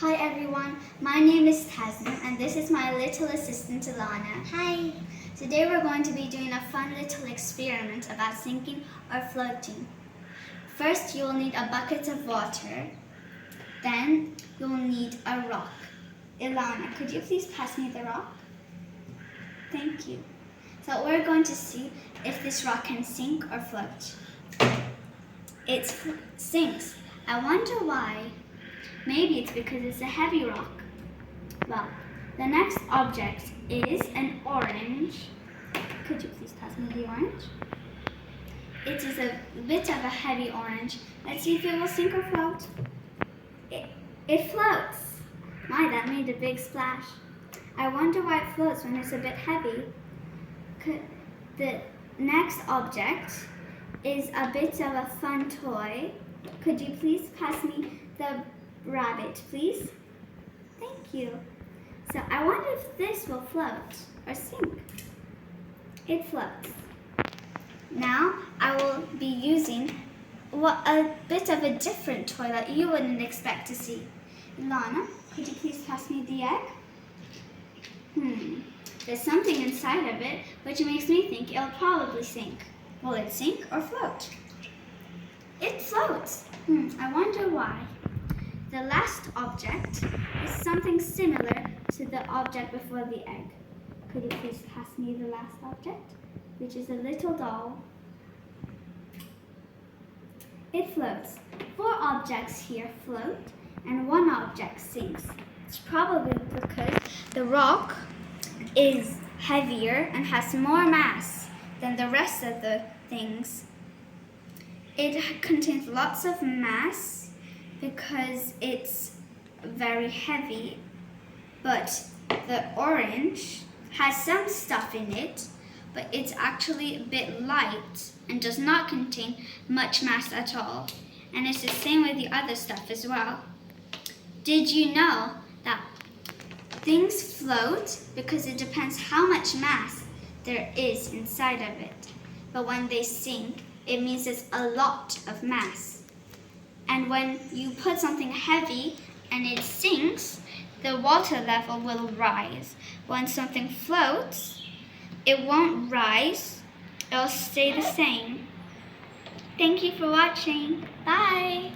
Hi everyone, my name is Tasman and this is my little assistant Alana. Hi. Today we're going to be doing a fun little experiment about sinking or floating. First you will need a bucket of water, then you'll need a rock. Ilana, could you please pass me the rock? Thank you. So we're going to see if this rock can sink or float. It sinks. I wonder why. Maybe it's because it's a heavy rock. Well, the next object is an orange. Could you please pass me the orange? It is a bit of a heavy orange. Let's see if it will sink or float. It floats. My, that made a big splash. I wonder why it floats when it's a bit heavy. The next object is a bit of a fun toy. Could you please pass me the rabbit, please? Thank you. So I wonder if this will float or sink. It floats. Now I will be using a bit of a different toy that you wouldn't expect to see. Ilana, could you please pass me the egg? There's something inside of it which makes me think it'll probably sink. Will it sink or float? It floats. I wonder why. The last object is something similar to the object before the egg. Could you please pass me the last object, which is a little doll? It floats. 4 objects here float and 1 object sinks. It's probably because the rock is heavier and has more mass than the rest of the things. It contains lots of mass because it's very heavy, but the orange has some stuff in it, but it's actually a bit light and does not contain much mass at all. And it's the same with the other stuff as well. Did you know that things float because it depends how much mass there is inside of it? But when they sink, it means there's a lot of mass. And when you put something heavy and it sinks, the water level will rise. When something floats, it won't rise, it'll stay the same. Thank you for watching. Bye!